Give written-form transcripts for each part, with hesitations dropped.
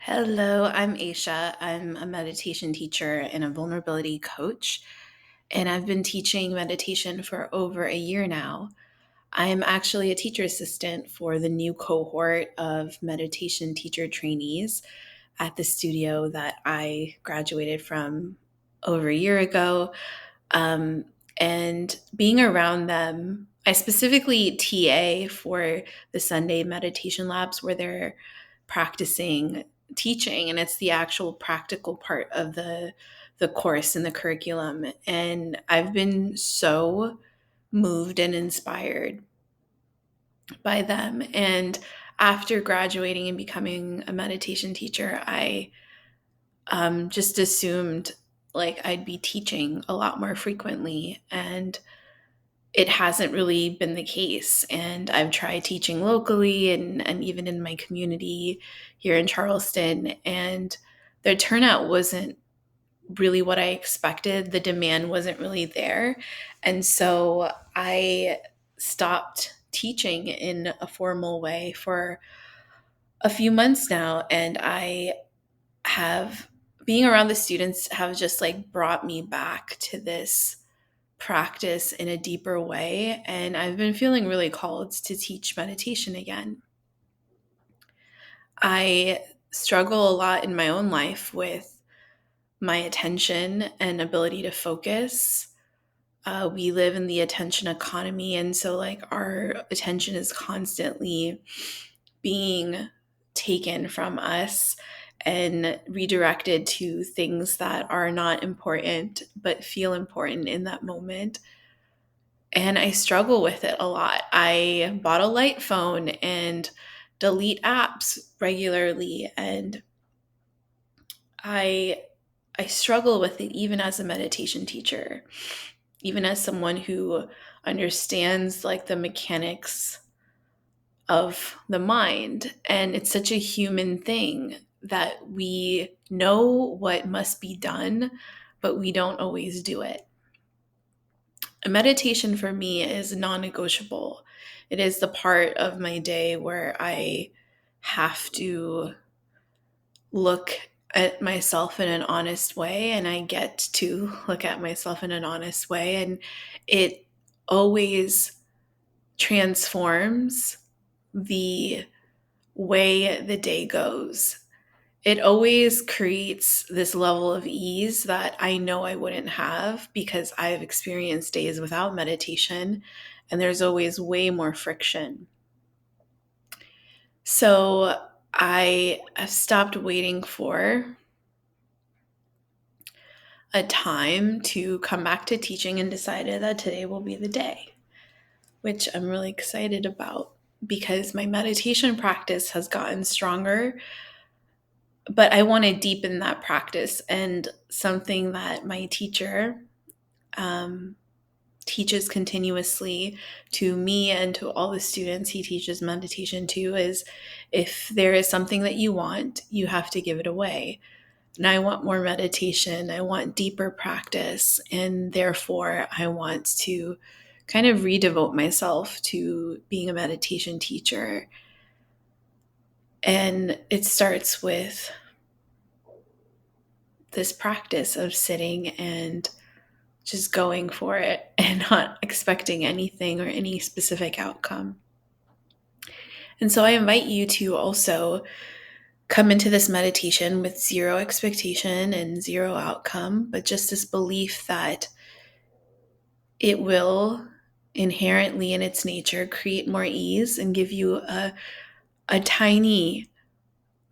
Hello, I'm Aisha. I'm a meditation teacher and a vulnerability coach, and I've been teaching meditation for over a year now. I'm actually a teacher assistant for the new cohort of meditation teacher trainees at the studio that I graduated from over a year ago. Um, and being around them, I specifically TA for the Sunday meditation labs where they're practicing teaching, and it's the actual practical part of the course and the curriculum. And I've been so moved and inspired by them. And after graduating and becoming a meditation teacher, I just assumed like I'd be teaching a lot more frequently. And it hasn't really been the case. And I've tried teaching locally and even in my community here in Charleston. And the turnout wasn't really what I expected. The demand wasn't really there. And so I stopped teaching in a formal way for a few months now. And I have being around the students have just like brought me back to this practice in a deeper way. And I've been feeling really called to teach meditation again. I struggle a lot in my own life with my attention and ability to focus. We live in the attention economy. And so, like, our attention is constantly being taken from us and redirected to things that are not important but feel important in that moment. And I struggle with it a lot. I bought a light phone and delete apps regularly, and I I struggle with it even as a meditation teacher, even as someone who understands like the mechanics of the mind. And it's such a human thing that we know what must be done, but we don't always do it. A meditation for me is non negotiable. It is the part of my day where I have to look at myself in an honest way, and I get to look at myself in an honest way. And it always transforms the way the day goes. It always creates this level of ease that I know I wouldn't have because I've experienced days without meditation, and there's always way more friction. So I have stopped waiting for a time to come back to teaching and decided that today will be the day, which I'm really excited about because my meditation practice has gotten stronger, but I want to deepen that practice. And something that my teacher um, teaches continuously to me and to all the students he teaches meditation to is if there is something that you want, you have to give it away. And I want more meditation. I want deeper practice. And therefore, I want to kind of redevote myself to being a meditation teacher. And it starts with this practice of sitting and just going for it and not expecting anything or any specific outcome. And so I invite you to also come into this meditation with zero expectation and zero outcome, but just this belief that it will inherently in its nature create more ease and give you a tiny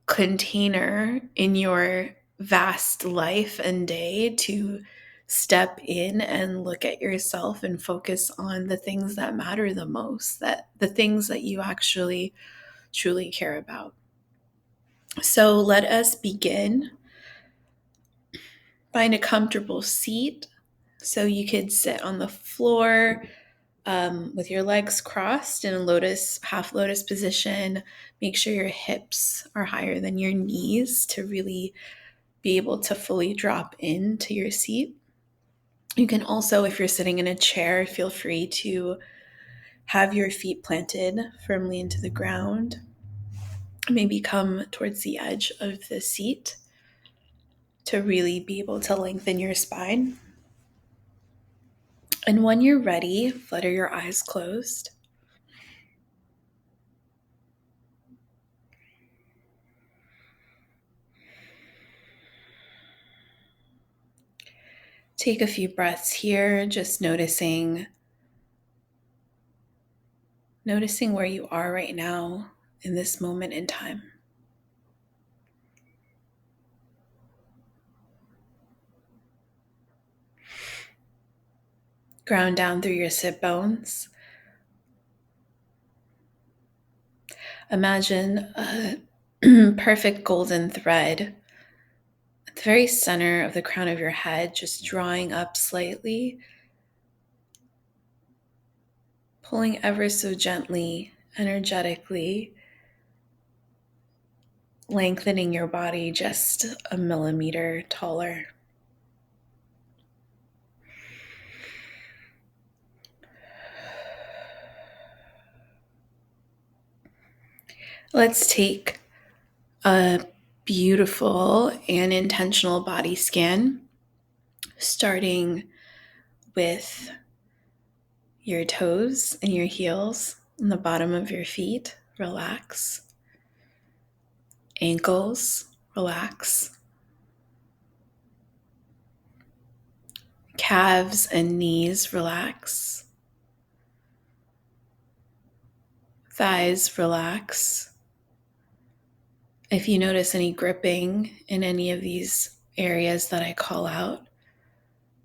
container in your vast life and day to step in and look at yourself and focus on the things that matter the most, that the things that you actually truly care about. So let us begin. Find a comfortable seat so you could sit on the floor with your legs crossed in a half lotus position. Make sure your hips are higher than your knees to really be able to fully drop into your seat. You can also, if you're sitting in a chair, feel free to have your feet planted firmly into the ground. Maybe come towards the edge of the seat to really be able to lengthen your spine. And when you're ready, flutter your eyes closed. Take a few breaths here, just noticing where you are right now in this moment in time. Ground down through your sit bones. Imagine a perfect golden thread at the very center of the crown of your head, just drawing up slightly, pulling ever so gently, energetically, lengthening your body just a millimeter taller. Let's take a beautiful and intentional body scan, starting with your toes and your heels and the bottom of your feet. Relax. Ankles, relax. Calves and knees, relax. Thighs, relax. If you notice any gripping in any of these areas that I call out,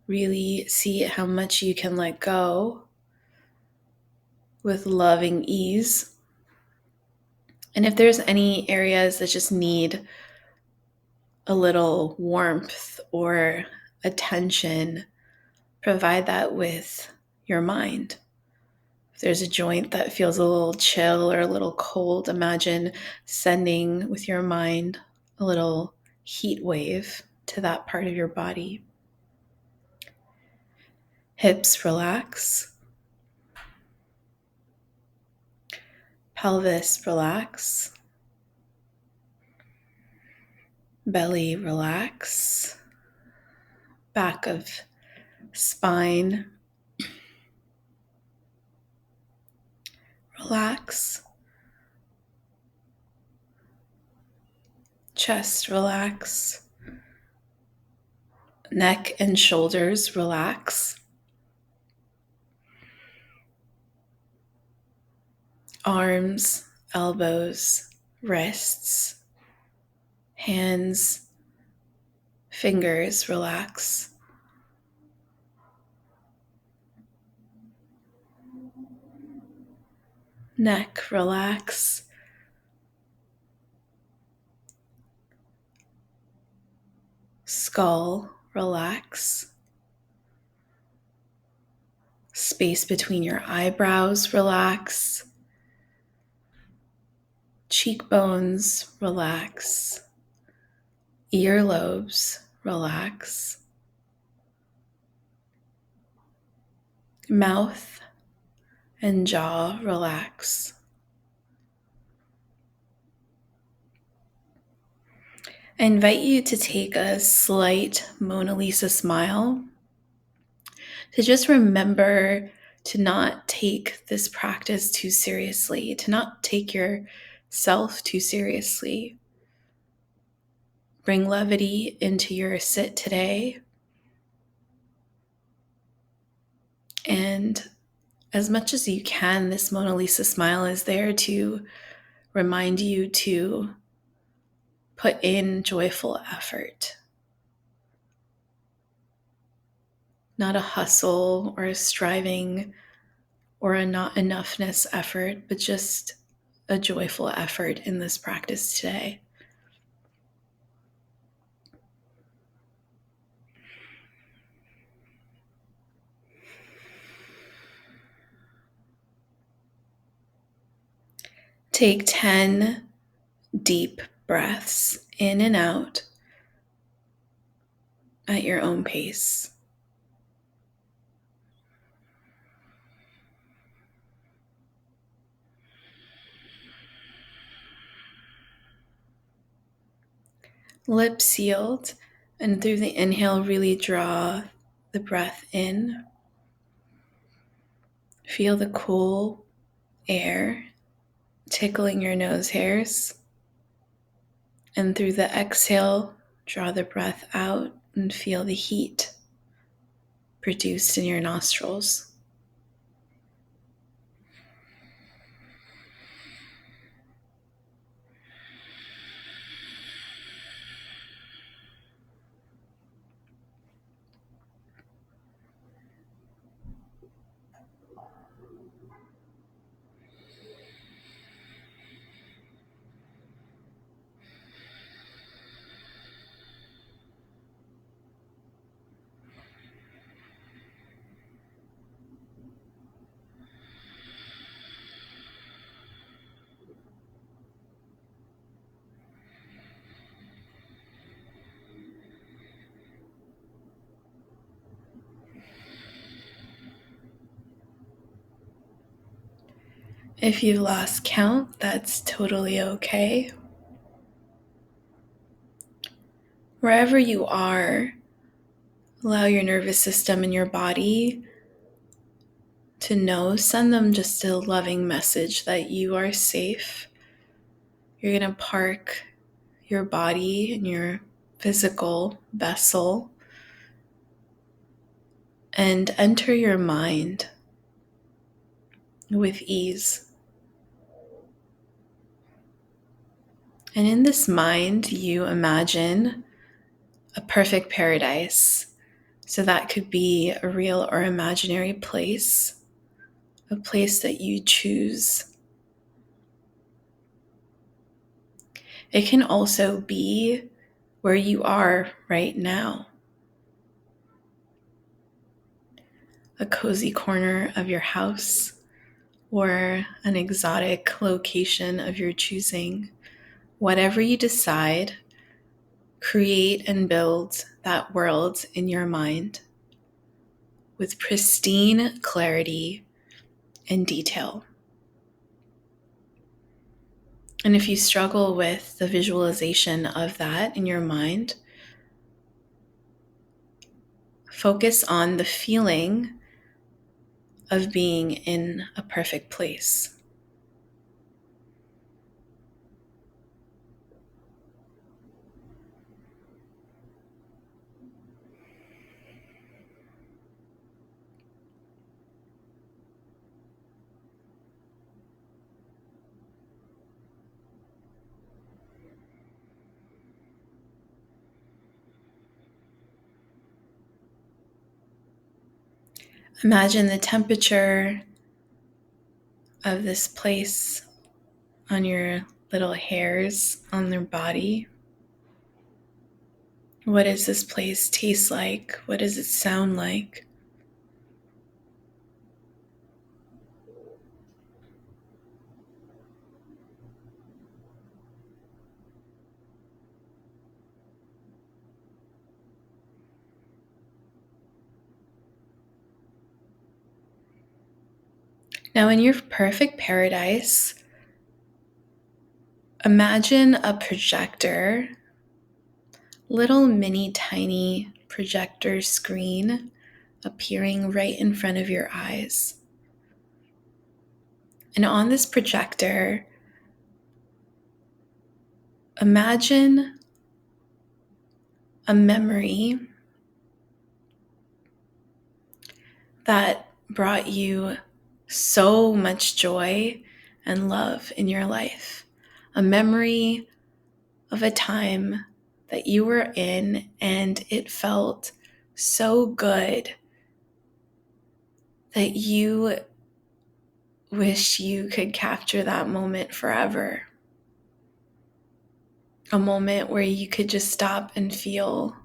really see how much you can let go with loving ease. And if there's any areas that just need a little warmth or attention, provide that with your mind. If there's a joint that feels a little chill or a little cold, imagine sending with your mind a little heat wave to that part of your body. Hips relax. Pelvis relax. Belly relax. Back of spine relax. Chest relax. Neck and shoulders relax. Arms, elbows, wrists, hands, fingers relax. Neck relax. Skull relax. Space between your eyebrows relax. Cheekbones relax. Earlobes relax. Mouth and jaw relax. I invite you to take a slight Mona Lisa smile, to just remember to not take this practice too seriously, to not take yourself too seriously. Bring levity into your sit today. And as much as you can, this Mona Lisa smile is there to remind you to put in joyful effort. Not a hustle or a striving or a not enoughness effort, but just a joyful effort in this practice today. Take 10 deep breaths in and out at your own pace. lips sealed, and through the inhale, really draw the breath in. Feel the cool air tickling your nose hairs. And through the exhale, draw the breath out and feel the heat produced in your nostrils. If you've lost count, that's totally okay. Wherever you are, allow your nervous system and your body to know, send them just a loving message that you are safe. You're going to park your body and your physical vessel and enter your mind with ease. And in this mind, you imagine a perfect paradise. So that could be a real or imaginary place, a place that you choose. It can also be where you are right now, a cozy corner of your house or an exotic location of your choosing. Whatever you decide, create and build that world in your mind with pristine clarity and detail. And if you struggle with the visualization of that in your mind, focus on the feeling of being in a perfect place. Imagine the temperature of this place on your little hairs on their body. What does this place taste like? What does it sound like? Now, in your perfect paradise, imagine a projector, little mini tiny projector screen appearing right in front of your eyes. And on this projector, imagine a memory that brought you so much joy and love in your life. A memory of a time that you were in and it felt so good that you wish you could capture that moment forever. A moment where you could just stop and feel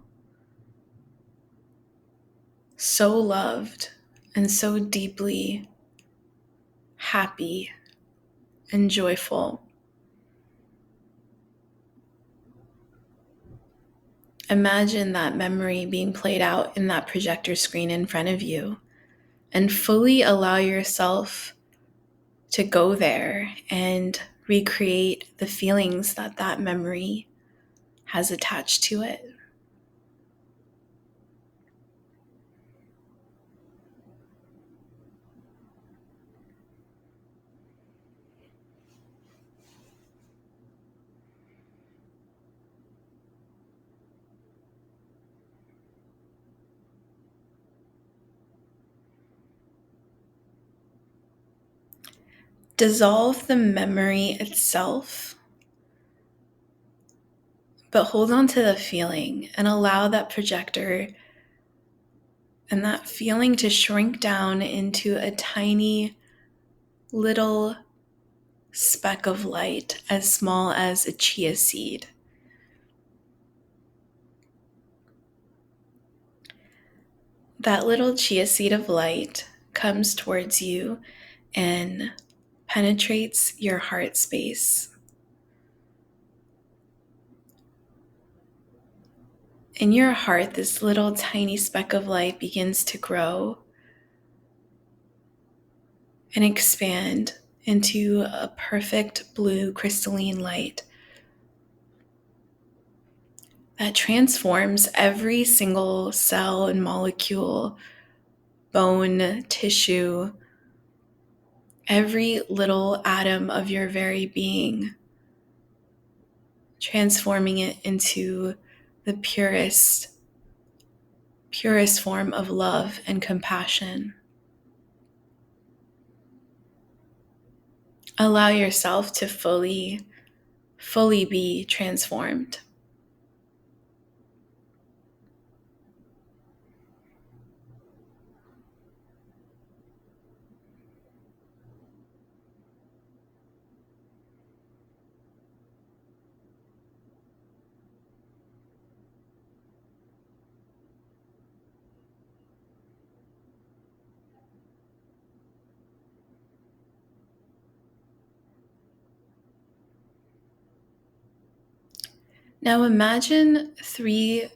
so loved and so deeply happy and joyful. Imagine that memory being played out in that projector screen in front of you and fully allow yourself to go there and recreate the feelings that that memory has attached to it. Dissolve the memory itself, but hold on to the feeling and allow that projector and that feeling to shrink down into a tiny little speck of light as small as a chia seed. That little chia seed of light comes towards you and penetrates your heart space. In your heart, this little tiny speck of light begins to grow and expand into a perfect blue crystalline light that transforms every single cell and molecule, bone, tissue, every little atom of your very being, transforming it into the purest form of love and compassion. Allow yourself to fully be transformed. Now imagine 3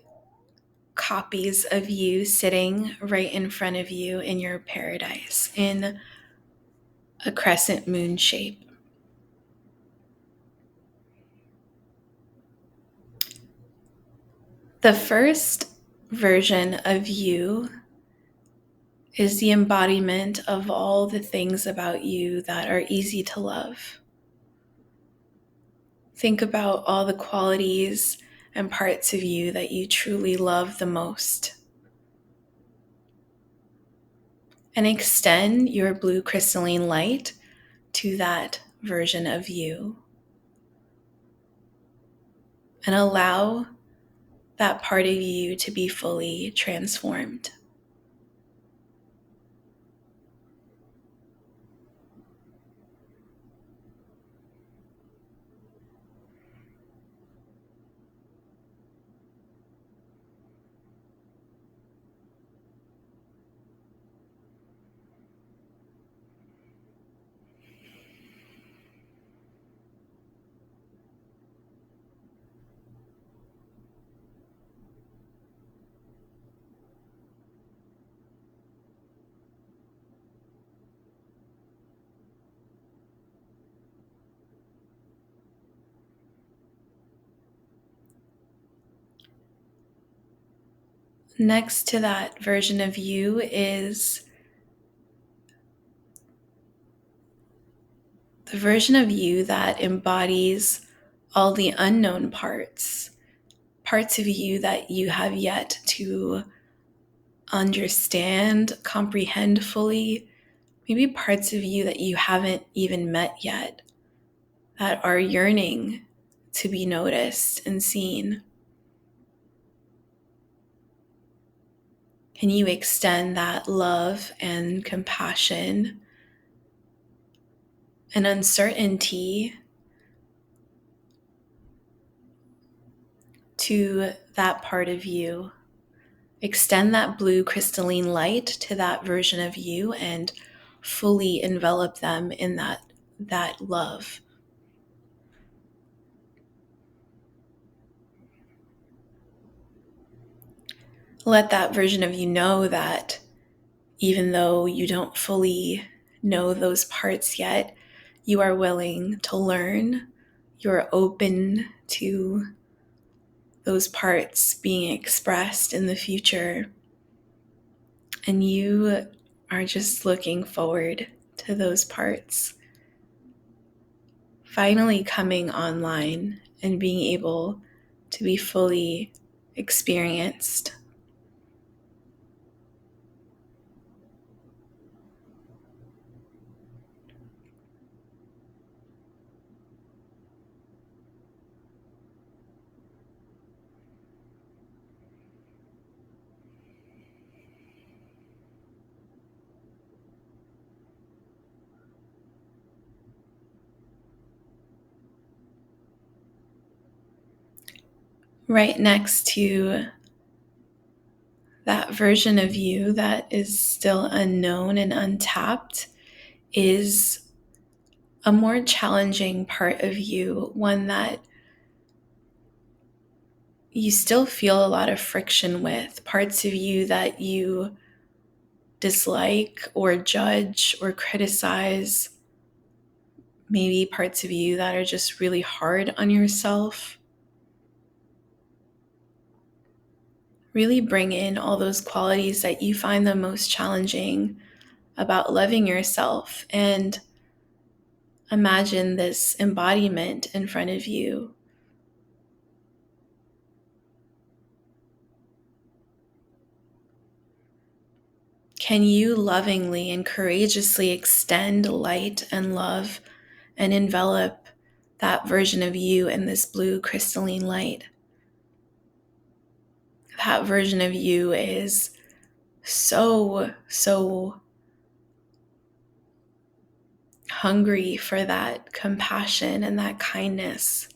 copies of you sitting right in front of you in your paradise in a crescent moon shape. The first version of you is the embodiment of all the things about you that are easy to love. Think about all the qualities and parts of you that you truly love the most. And extend your blue crystalline light to that version of you. And allow that part of you to be fully transformed. Next to that version of you is the version of you that embodies all the unknown parts of you that you have yet to understand, comprehend fully, maybe parts of you that you haven't even met yet, that are yearning to be noticed and seen. Can you extend that love and compassion and uncertainty to that part of you? Extend that blue crystalline light to that version of you and fully envelop them in that love. Let that version of you know that even though you don't fully know those parts yet, you are willing to learn, you're open to those parts being expressed in the future. And you are just looking forward to those parts finally coming online and being able to be fully experienced. Right next to that version of you that is still unknown and untapped is a more challenging part of you, one that you still feel a lot of friction with, parts of you that you dislike or judge or criticize, maybe parts of you that are just really hard on yourself. Really bring in all those qualities that you find the most challenging about loving yourself and imagine this embodiment in front of you. Can you lovingly and courageously extend light and love and envelop that version of you in this blue crystalline light? That version of you is so hungry for that compassion and that kindness.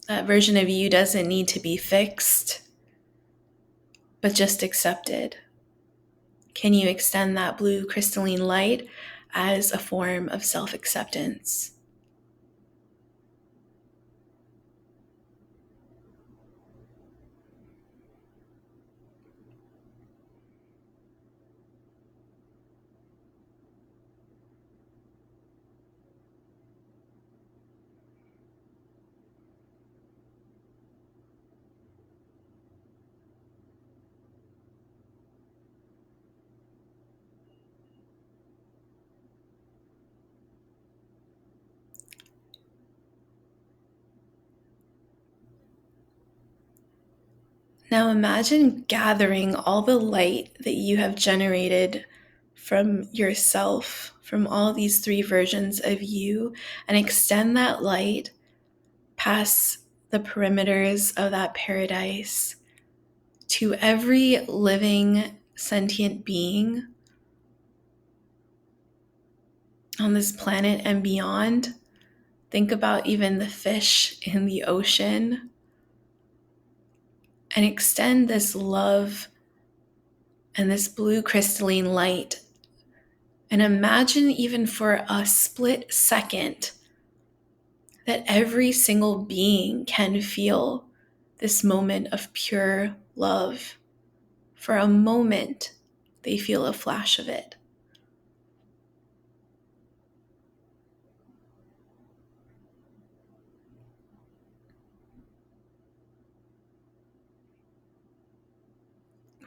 That version of you doesn't need to be fixed, but just accepted. Can you extend that blue crystalline light as a form of self-acceptance? Now imagine gathering all the light that you have generated from yourself, from all these three versions of you, and extend that light past the perimeters of that paradise to every living sentient being on this planet and beyond. Think about even the fish in the ocean and extend this love and this blue crystalline light. And imagine, even for a split second, that every single being can feel this moment of pure love. For a moment, they feel a flash of it.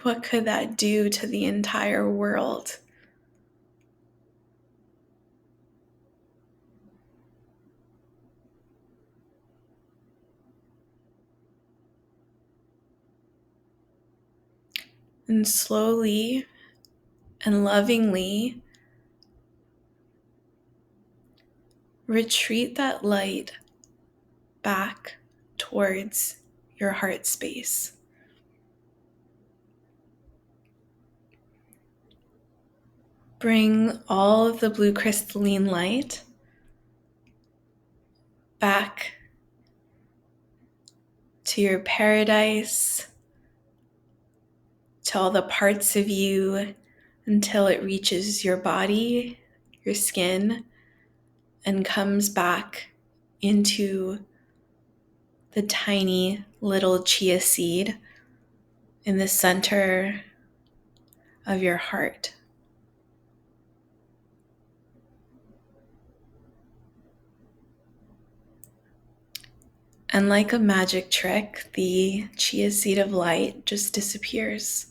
What could that do to the entire world? And slowly and lovingly retreat that light back towards your heart space. Bring all of the blue crystalline light back to your paradise, to all the parts of you, until it reaches your body, your skin, and comes back into the tiny little chia seed in the center of your heart. And like a magic trick, the chia seed of light just disappears.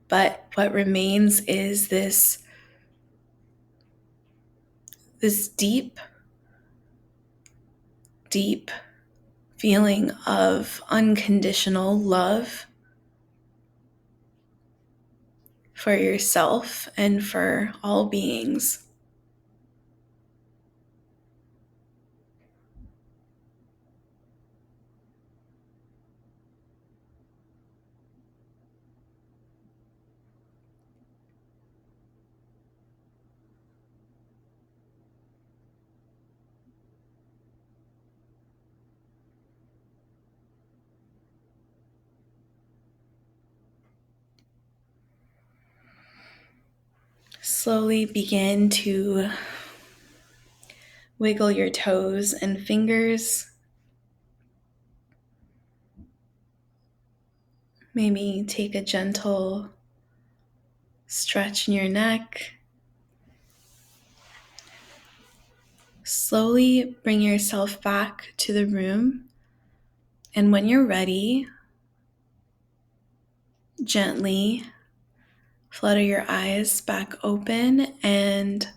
But what remains is this deep, deep feeling of unconditional love for yourself and for all beings. Slowly begin to wiggle your toes and fingers. Maybe take a gentle stretch in your neck. Slowly bring yourself back to the room. And when you're ready, gently flutter your eyes back open and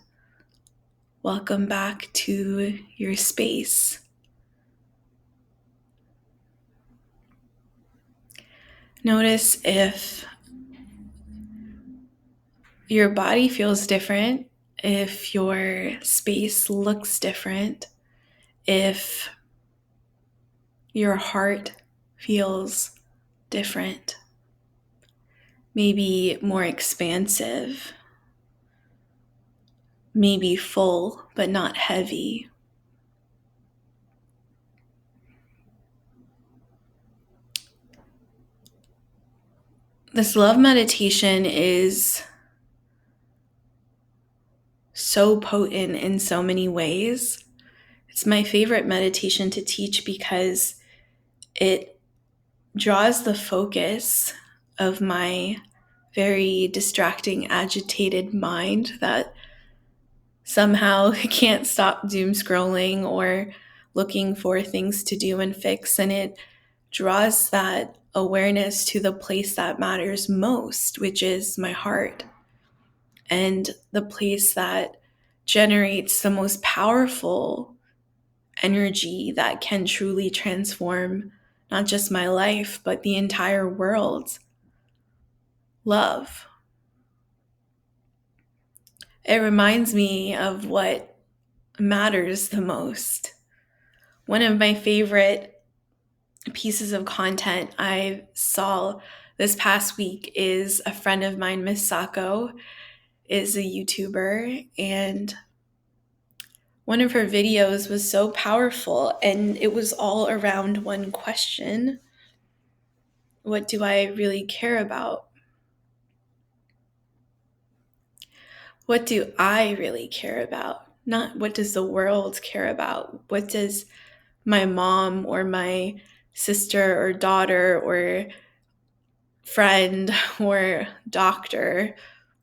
welcome back to your space. Notice if your body feels different, if your space looks different, if your heart feels different, maybe more expansive, maybe full but not heavy. This love meditation is so potent in so many ways. It's my favorite meditation to teach because it draws the focus of my very distracting, agitated mind that somehow can't stop doom scrolling or looking for things to do and fix. And it draws that awareness to the place that matters most, which is my heart, and the place that generates the most powerful energy that can truly transform not just my life, but the entire world. Love. It reminds me of what matters the most. One of my favorite pieces of content I saw this past week is a friend of mine, Miss Sako, is a YouTuber, and one of her videos was so powerful, and it was all around one question: what do I really care about? What do I really care about? Not what does the world care about? What does my mom or my sister or daughter or friend or doctor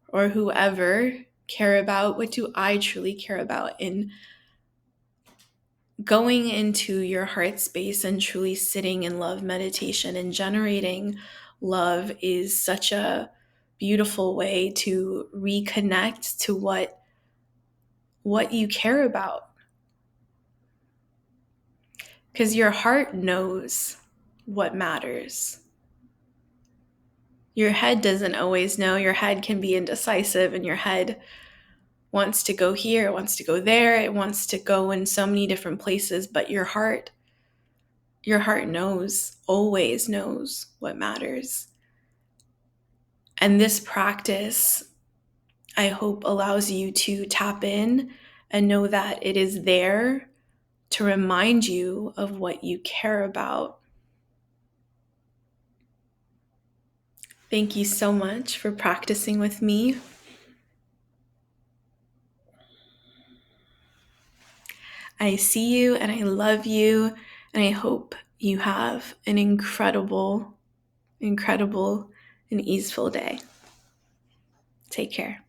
or whoever care about? What do I truly care about? In going into your heart space and truly sitting in love meditation and generating love is such a beautiful way to reconnect to what you care about. Because your heart knows what matters. Your head doesn't always know. Your head can be indecisive, and your head wants to go here, it wants to go there, it wants to go in so many different places, but your heart knows, always knows what matters. And this practice, I hope, allows you to tap in and know that it is there to remind you of what you care about. Thank you so much for practicing with me. I see you and I love you, and I hope you have an incredible, incredible and easeful day. Take care.